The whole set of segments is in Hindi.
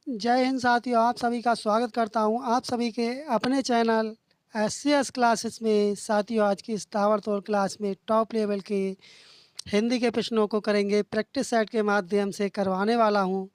जय हिंद साथियों, आप सभी का स्वागत करता हूं आप सभी के अपने चैनल एससीएस क्लासेस में। साथियों, आज की इस ताबड़तोड़ क्लास में टॉप लेवल के हिंदी के प्रश्नों को करेंगे, प्रैक्टिस सेट के माध्यम से करवाने वाला हूं।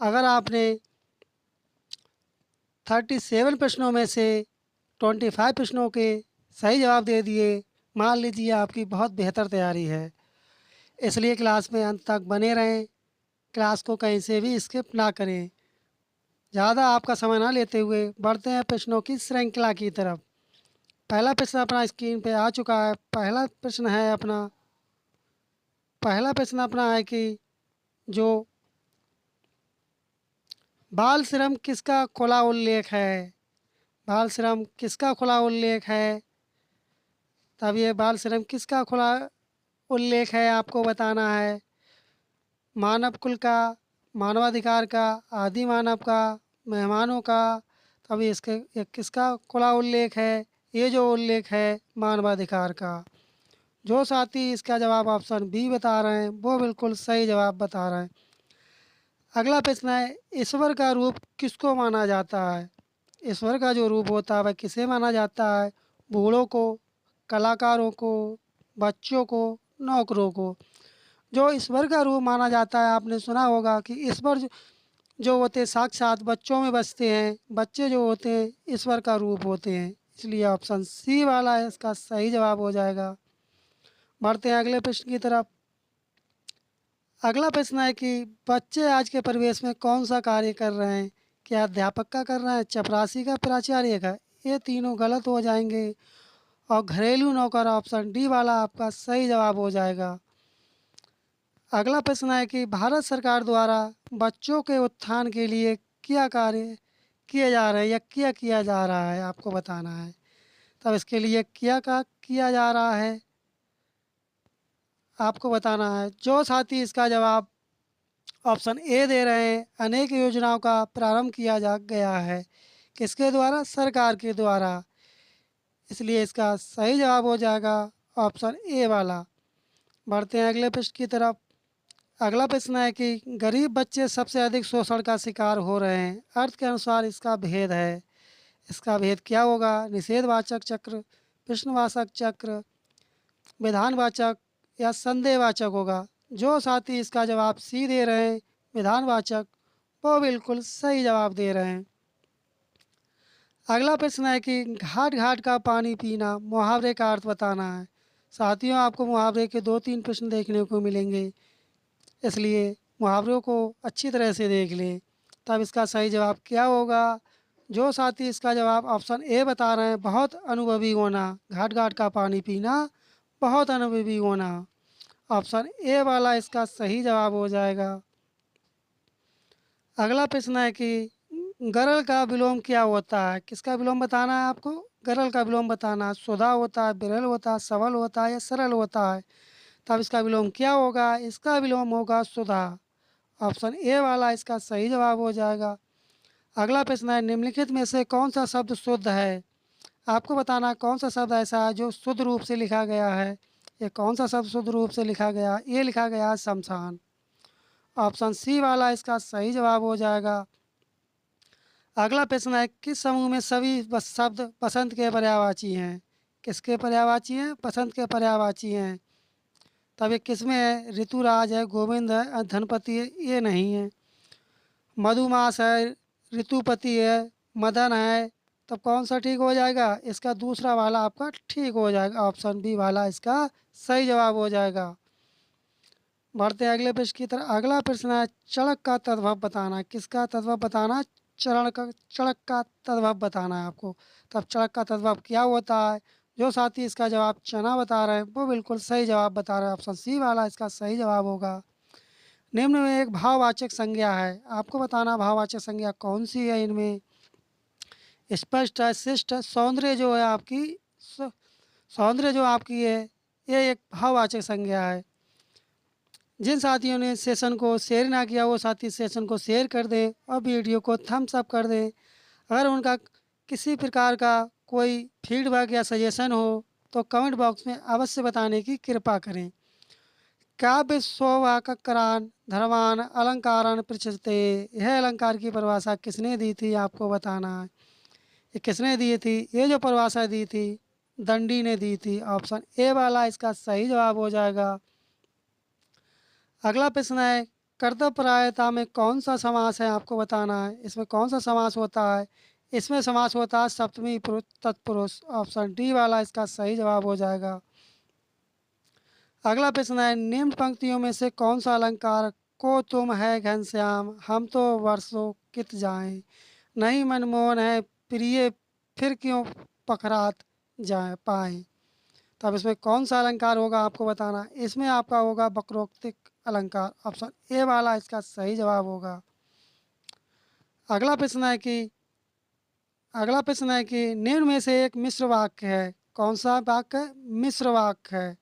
अगर आपने 37 प्रश्नों में से 25 प्रश्नों के सही जवाब दे दिए, मान लीजिए आपकी बहुत बेहतर तैयारी है। इसलिए क्लास में अंत तक बने रहें, क्लास को कहीं से भी स्किप ना करें। ज़्यादा आपका समय ना लेते हुए बढ़ते हैं प्रश्नों की श्रृंखला की तरफ। पहला प्रश्न अपना स्क्रीन पे आ चुका है। पहला प्रश्न अपना है कि जो बाल श्रम किसका खुला उल्लेख है। बाल श्रम किसका खुला उल्लेख है। तब ये बाल श्रम किसका खुला उल्लेख है आपको बताना है। मानव कुल का, मानवाधिकार का, आदि मानव का, मेहमानों का। तभी इसके ये किसका खुला उल्लेख है। ये जो उल्लेख है मानवाधिकार का। जो साथी इसका जवाब ऑप्शन बी बता रहे हैं वो बिल्कुल सही जवाब बता रहे हैं। अगला प्रश्न है, ईश्वर का रूप किसको माना जाता है। ईश्वर का जो रूप होता है वह किसे माना जाता है। बूढ़ों को, कलाकारों को, बच्चों को, नौकरों को। जो ईश्वर का रूप माना जाता है, आपने सुना होगा कि ईश्वर जो होते हैं साक्षात बच्चों में बसते हैं। बच्चे जो होते हैं ईश्वर का रूप होते हैं। इसलिए ऑप्शन सी वाला है इसका सही जवाब हो जाएगा। बढ़ते हैं अगले प्रश्न की तरफ। अगला प्रश्न है कि बच्चे आज के परिवेश में कौन सा कार्य कर रहे हैं। क्या अध्यापक का कर रहे हैं, चपरासी का, प्राचार्य का। ये तीनों गलत हो जाएंगे और घरेलू नौकर ऑप्शन डी वाला आपका सही जवाब हो जाएगा। अगला प्रश्न है कि भारत सरकार द्वारा बच्चों के उत्थान के लिए क्या कार्य किए जा रहे हैं या क्या किया जा रहा है आपको बताना है। तब इसके लिए क्या का किया जा रहा है आपको बताना है। जो साथी इसका जवाब ऑप्शन ए दे रहे हैं, अनेक योजनाओं का प्रारंभ किया जा गया है। किसके द्वारा, सरकार के द्वारा। इसलिए इसका सही जवाब हो जाएगा ऑप्शन ए वाला। बढ़ते हैं अगले प्रश्न की तरफ। अगला प्रश्न है कि गरीब बच्चे सबसे अधिक शोषण का शिकार हो रहे हैं। अर्थ के अनुसार इसका भेद है। इसका भेद क्या होगा। निषेधवाचक चक्र, प्रश्नवाचक चक्र, विधानवाचक या संदेहवाचक होगा। जो साथी इसका जवाब सी दे रहे हैं, विधानवाचक, वो बिल्कुल सही जवाब दे रहे हैं। अगला प्रश्न है कि घाट घाट का पानी पीना, मुहावरे का अर्थ बताना है। साथियों, आपको मुहावरे के 2-3 प्रश्न देखने को मिलेंगे, इसलिए मुहावरों को अच्छी तरह से देख लें। तब इसका सही जवाब क्या होगा। जो साथी इसका जवाब ऑप्शन ए बता रहे हैं, बहुत अनुभवी होना। घाट घाट का पानी पीना, बहुत अनुभवी होना। ऑप्शन ए वाला इसका सही जवाब हो जाएगा। अगला प्रश्न है कि गरल का विलोम क्या होता है। किसका विलोम बताना है आपको। गरल का विलोम बताना है। सुधा होता है, बिरल होता है, सबल होता है या सरल होता है। तब इसका विलोम क्या होगा। इसका विलोम होगा सुधा। ऑप्शन ए वाला इसका सही जवाब हो जाएगा। अगला प्रश्न है, निम्नलिखित में से कौन सा शब्द शुद्ध है। आपको बताना कौन सा शब्द ऐसा है जो शुद्ध रूप से लिखा गया है। ये कौन सा शब्द शुद्ध रूप से लिखा गया, ये लिखा गया है शमशान। ऑप्शन सी वाला इसका सही जवाब हो जाएगा। अगला प्रश्न है, किस समूह में सभी शब्द बसंत के पर्यायवाची हैं। किसके पर्यायवाची हैं, बसंत के पर्यायवाची हैं। तब ये किस में है, ऋतुराज है, गोविंद है, धनपति है, ये नहीं है। मधुमास है, ऋतुपति है, मदन है। तब कौन सा ठीक हो जाएगा। इसका दूसरा वाला आपका ठीक हो जाएगा। ऑप्शन बी वाला इसका सही जवाब हो जाएगा। बढ़ते हैं अगले प्रश्न की तरफ। अगला प्रश्न है, चड़क का तद्भव बताना। किसका तद्भव बताना। चड़क का तद्भव बताना है आपको। तब चड़क का तद्भव क्या होता है। जो साथी इसका जवाब चना बता रहे हैं वो बिल्कुल सही जवाब बता रहे हैं। ऑप्शन सी वाला इसका सही जवाब होगा। निम्न में एक भाववाचक संज्ञा है। आपको बताना भाववाचक संज्ञा कौन सी है इनमें। स्पष्ट है, शिष्ट है, सौंदर्य जो है आपकी, सौंदर्य जो आपकी है, ये एक भाववाचक संज्ञा है। जिन साथियों ने सेशन को शेयर ना किया वो साथी सेशन को शेयर कर दें और वीडियो को थम्स अप कर दें। अगर उनका किसी प्रकार का कोई फीडबैक या सजेशन हो तो कमेंट बॉक्स में अवश्य बताने की कृपा करें। काव्य शोभाकरान धर्मान अलंकारान पृछते। यह अलंकार की परिभाषा किसने दी थी, आपको बताना है। ये किसने दी थी, ये जो परिभाषा दी थी दंडी ने दी थी। ऑप्शन ए वाला इसका सही जवाब हो जाएगा। अगला प्रश्न है, कर्तव्यपरायणता में कौन सा समास है, आपको बताना है। इसमें कौन सा समास होता है। इसमें समास होता है सप्तमी तत्पुरुष। ऑप्शन डी वाला इसका सही जवाब हो जाएगा। अगला प्रश्न है, निम्न पंक्तियों में से कौन सा अलंकार, को तुम है घनश्याम हम तो वर्षों कित जाएं, नहीं मनमोहन है प्रिय फिर क्यों पखरात जाए पाए। तो अब इसमें कौन सा अलंकार होगा, आपको बताना है। इसमें आपका होगा वक्रोक्तिक अलंकार। ऑप्शन ए वाला इसका सही जवाब होगा। अगला प्रश्न है कि अगला प्रश्न है कि निम्न में से एक मिश्र वाक्य है। कौन सा वाक्य है, मिश्र वाक्य है।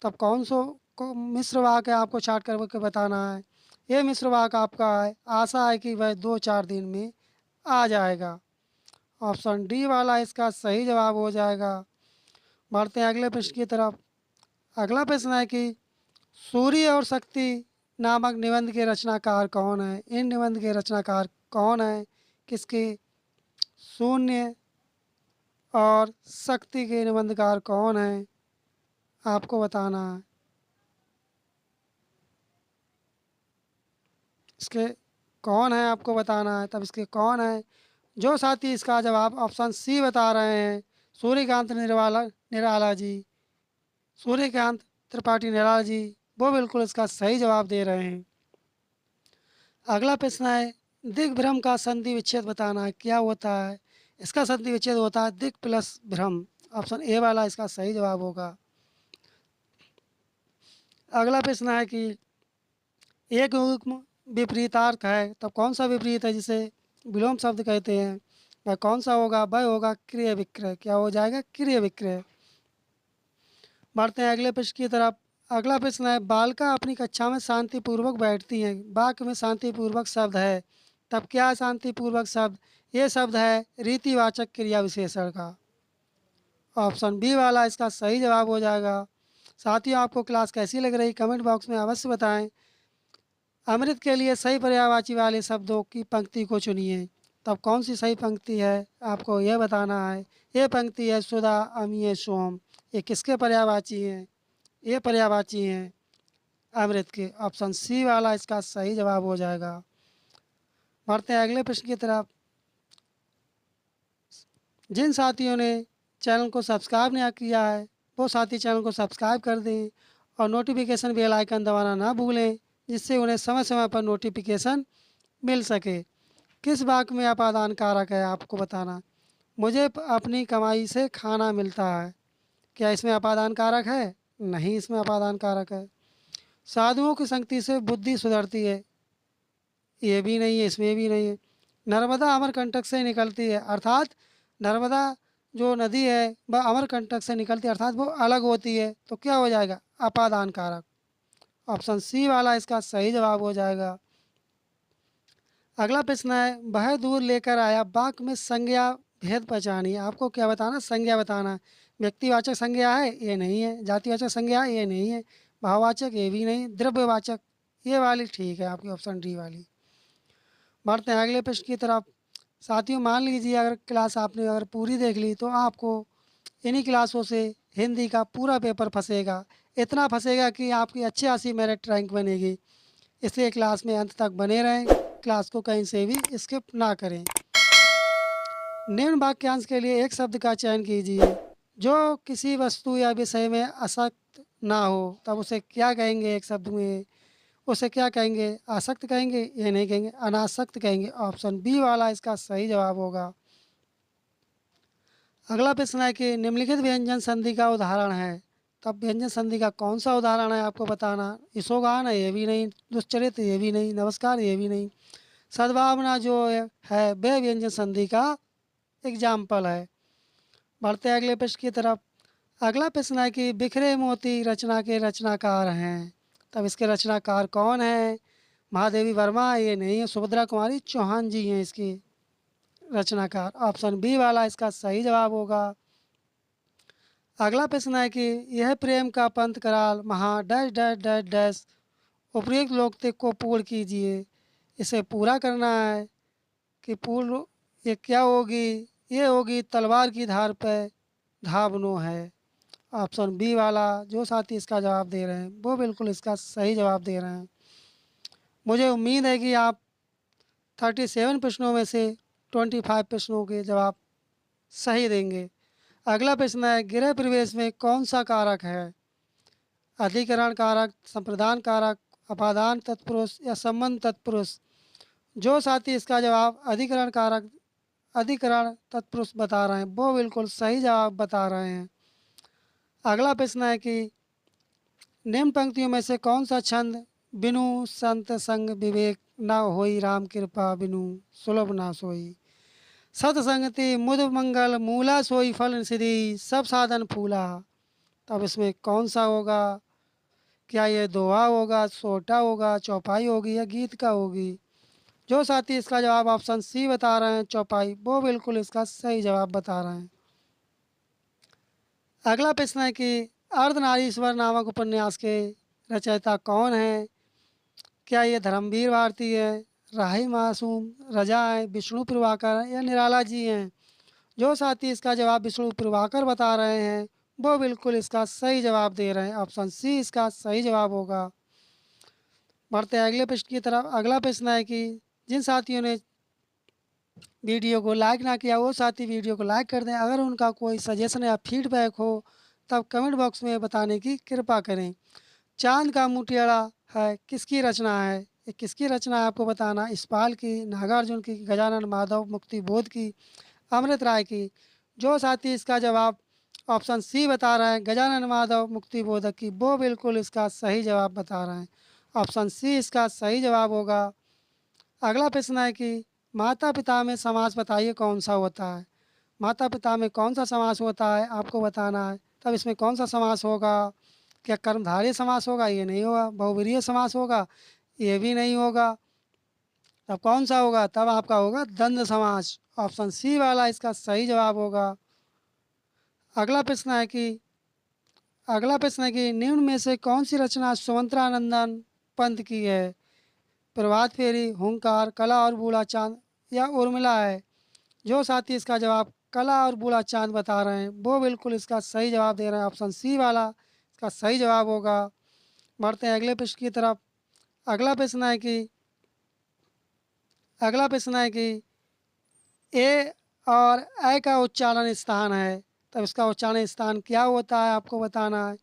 तब कौन सो को मिश्र वाक्य है, आपको छाट करके बताना है। ये मिश्र वाक्य आपका है, आशा है कि वह 2-4 दिन में आ जाएगा। ऑप्शन डी वाला इसका सही जवाब हो जाएगा। बढ़ते हैं अगले प्रश्न की तरफ। अगला प्रश्न है कि सूर्य और शक्ति नामक निबंध के रचनाकार कौन है। इन निबंध के रचनाकार कौन है, किसके, शून्य और शक्ति के निबंधकार कौन है, आपको बताना है। इसके कौन है आपको बताना है। तब इसके कौन है, जो साथी इसका जवाब ऑप्शन सी बता रहे हैं, सूर्यकांत निराला जी, सूर्यकांत त्रिपाठी निराला जी, वो बिल्कुल इसका सही जवाब दे रहे हैं। अगला प्रश्न है, दिग्भ्रम का संधि विच्छेद बताना है, क्या होता है। इसका संधि विच्छेद होता है दिक् प्लस भ्रम। ऑप्शन ए वाला इसका सही जवाब होगा। अगला प्रश्न है कि एक युग्म विपरीतार्थ है, तब कौन सा विपरीत है जिसे विलोम शब्द कहते हैं, वह कौन सा होगा। वह होगा क्रिय विक्रय। क्या हो जाएगा, क्रिय विक्रय। बढ़ते हैं अगले प्रश्न की तरफ। अगला प्रश्न है, बालिका अपनी कक्षा में शांतिपूर्वक बैठती हैं, वाक्य में शांतिपूर्वक शब्द है, तब क्या है शांतिपूर्वक शब्द। ये शब्द है रीतिवाचक क्रिया विशेषण का। ऑप्शन बी वाला इसका सही जवाब हो जाएगा। साथियों, आपको क्लास कैसी लग रही, कमेंट बॉक्स में अवश्य बताएं। अमृत के लिए सही पर्यायवाची वाले शब्दों की पंक्ति को चुनिए। तब कौन सी सही पंक्ति है, आपको यह बताना है। ये पंक्ति है सुधा अमीय सोम। ये किसके पर्यायवाची हैं, ये पर्यायवाची हैं अमृत के। ऑप्शन सी वाला इसका सही जवाब हो जाएगा। बढ़ते हैं अगले प्रश्न की तरफ। जिन साथियों ने चैनल को सब्सक्राइब नहीं किया है, वो साथी चैनल को सब्सक्राइब कर दें और नोटिफिकेशन बेल आइकन दबाना ना भूलें, जिससे उन्हें समय समय पर नोटिफिकेशन मिल सके। किस वाक्य में अपादान कारक है, आपको बताना। मुझे अपनी कमाई से खाना मिलता है, क्या इसमें अपादान कारक है। नहीं, इसमें अपादान कारक है। साधुओं की संगति से बुद्धि सुधरती है, ये भी नहीं है, इसमें भी नहीं है। नर्मदा अमरकंटक से निकलती है, अर्थात नर्मदा जो नदी है वह अमरकंटक से निकलती है, अर्थात वो अलग होती है, तो क्या हो जाएगा, अपादान कारक। ऑप्शन सी वाला इसका सही जवाब हो जाएगा। अगला प्रश्न है, वह दूर लेकर आया, वाक्य में संज्ञा भेद पहचानिए। आपको क्या बताना, संज्ञा बताना। व्यक्तिवाचक संज्ञा है, ये नहीं है। जातिवाचक संज्ञा है, ये नहीं है। भाववाचक, ये भी नहीं। द्रव्यवाचक, ये वाली ठीक है आपकी, ऑप्शन डी वाली। बढ़ते हैं अगले प्रश्न की तरफ। साथियों, मान लीजिए अगर क्लास आपने अगर पूरी देख ली, तो आपको इन्हीं क्लासों से हिंदी का पूरा पेपर फंसेगा। इतना फंसेगा कि आपकी अच्छी खासी मेरिट रैंक बनेगी। इसलिए क्लास में अंत तक बने रहें, क्लास को कहीं से भी स्किप ना करें। निम्न वाक्यांश के लिए एक शब्द का चयन कीजिए जो किसी वस्तु या विषय में आसक्त ना हो। तब उसे क्या कहेंगे, एक शब्द में उसे क्या कहेंगे, आसक्त कहेंगे, ये नहीं कहेंगे, अनासक्त कहेंगे। ऑप्शन बी वाला इसका सही जवाब होगा। अगला प्रश्न है कि निम्नलिखित व्यंजन संधि का उदाहरण है, तब व्यंजन संधि का कौन सा उदाहरण है, आपको बताना। ईशोगान है, ये भी नहीं। दुश्चरित्र, ये भी नहीं। नमस्कार, ये भी नहीं। सद्भावना जो है वह व्यंजन संधि का एग्जाम्पल है। बढ़ते हैं अगले प्रश्न की तरफ। अगला प्रश्न है कि बिखरे मोती रचना के रचनाकार हैं, तब इसके रचनाकार कौन है। महादेवी वर्मा, ये नहीं है। सुभद्रा कुमारी चौहान जी हैं इसकी रचनाकार। ऑप्शन बी वाला इसका सही जवाब होगा। अगला प्रश्न है कि यह प्रेम का पंथ कराल महा डैश डैश डैश डैश उपयुक्त लोकते को पूर्ण कीजिए। इसे पूरा करना है कि पूर्ण ये क्या होगी? ये होगी तलवार की धार पे धावनो है। ऑप्शन बी वाला जो साथी इसका जवाब दे रहे हैं वो बिल्कुल इसका सही जवाब दे रहे हैं। मुझे उम्मीद है कि आप 37 प्रश्नों में से 25 प्रश्नों के जवाब सही देंगे। अगला प्रश्न है गृह प्रवेश में कौन सा कारक है? अधिकरण कारक, संप्रदान कारक, अपादान तत्पुरुष या संबंध तत्पुरुष। जो साथी इसका जवाब अधिकरण कारक, अधिकरण तत्पुरुष बता रहे हैं वो बिल्कुल सही जवाब बता रहे हैं। अगला प्रश्न है कि निम्न पंक्तियों में से कौन सा छंद बिनु संत संग विवेक न होई राम कृपा बिनु सुलभ ना सोई। सतसंगति मुद मंगल मूला सोई फल सिद्धि सब साधन फूला। तब इसमें कौन सा होगा? क्या ये दोहा होगा, सोटा होगा, चौपाई होगी या गीत का होगी? जो साथी इसका जवाब ऑप्शन सी बता रहे हैं चौपाई वो बिल्कुल इसका सही जवाब बता रहे हैं। अगला प्रश्न है कि अर्धनारीश्वर नामक उपन्यास के रचयिता कौन है? क्या ये धर्मवीर भारती है, राही मासूम रजा है, विष्णु प्रभाकर या निराला जी हैं? जो साथी इसका जवाब विष्णु प्रभाकर बता रहे हैं वो बिल्कुल इसका सही जवाब दे रहे हैं। ऑप्शन सी इसका सही जवाब होगा। बढ़ते हैं अगले प्रश्न की तरफ। अगला प्रश्न है कि जिन साथियों ने वीडियो को लाइक ना किया वो साथी वीडियो को लाइक कर दें। अगर उनका कोई सजेशन या फीडबैक हो तब कमेंट बॉक्स में बताने की कृपा करें। चांद का मुटियाड़ा है किसकी रचना है? ये किसकी रचना है आपको बताना। इस्पाल की, नागार्जुन की, गजानन माधव मुक्ति बोध की, अमृत राय की। जो साथी इसका जवाब ऑप्शन सी बता रहे हैं गजानन माधव मुक्ति बोधक की वो बिल्कुल इसका सही जवाब बता रहे हैं। ऑप्शन सी इसका सही जवाब होगा। अगला प्रश्न है कि माता पिता में समास बताइए कौन सा होता है? माता पिता में कौन सा समास होता है आपको बताना है। तब इसमें कौन सा समास होगा? क्या कर्मधारय समास होगा? ये नहीं होगा। बहुब्रीहि समास होगा? ये भी नहीं होगा। तब कौन सा होगा? तब आपका होगा द्वंद्व समास। ऑप्शन सी वाला इसका सही जवाब होगा। अगला प्रश्न है कि निम्न में से कौन सी रचना सुमंत्रानंदन पंत की है? प्रभात फेरी, हुंकार, कला और बूढ़ा चांद या उर्मिला है? जो साथी इसका जवाब कला और बूढ़ा चांद बता रहे हैं वो बिल्कुल इसका सही जवाब दे रहे हैं। ऑप्शन सी वाला इसका सही जवाब होगा। बढ़ते हैं अगले प्रश्न की तरफ। अगला प्रश्न है कि ए और ए का उच्चारण स्थान है। तब इसका उच्चारण स्थान क्या होता है आपको बताना है।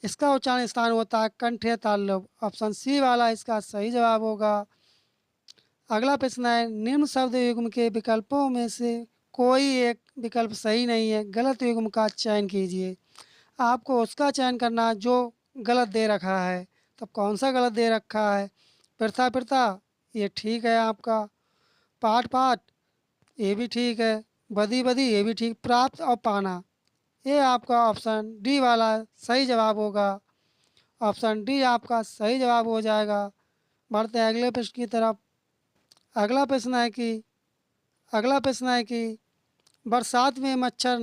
इसका उच्चारण स्थान होता है कंठे तालुब। ऑप्शन सी वाला इसका सही जवाब होगा। अगला प्रश्न है निम्न शब्द युग्म के विकल्पों में से कोई एक विकल्प सही नहीं है, गलत युग्म का चयन कीजिए। आपको उसका चयन करना है जो गलत दे रखा है। तब कौन सा गलत दे रखा है? पिरथा पिरथा ये ठीक है आपका। पाठ पाठ ये भी ठीक है। बदी बदी ये भी ठीक। प्राप्त और पाना ये आपका ऑप्शन डी वाला सही जवाब होगा। ऑप्शन डी आपका सही जवाब हो जाएगा। बढ़ते हैं अगले प्रश्न की तरफ। अगला प्रश्न है कि बरसात में मच्छर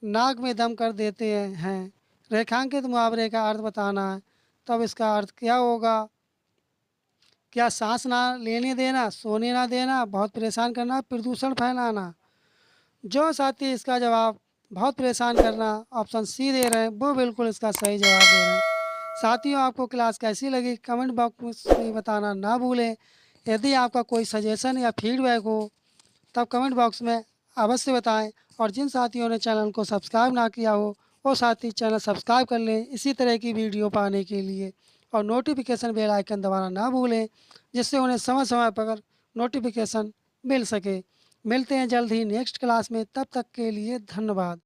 नाक में दम कर देते हैं। रेखांकित मुहावरे का अर्थ बताना है। तब इसका अर्थ क्या होगा? क्या सांस ना लेने देना, सोने ना देना, बहुत परेशान करना, प्रदूषण फैलाना? जो साथी इसका जवाब बहुत परेशान करना ऑप्शन सी दे रहे हैं वो बिल्कुल इसका सही जवाब दे रहे हैं। साथियों आपको क्लास कैसी लगी कमेंट बॉक्स में बताना ना भूलें। यदि आपका कोई सजेशन या फीडबैक हो तब कमेंट बॉक्स में अवश्य बताएं। और जिन साथियों ने चैनल को सब्सक्राइब ना किया हो वो साथी चैनल सब्सक्राइब कर लें इसी तरह की वीडियो पाने के लिए। और नोटिफिकेशन बेल आइकन दबाना ना भूलें जिससे उन्हें समय समय पर नोटिफिकेशन मिल सके। मिलते हैं जल्द ही नेक्स्ट क्लास में। तब तक के लिए धन्यवाद।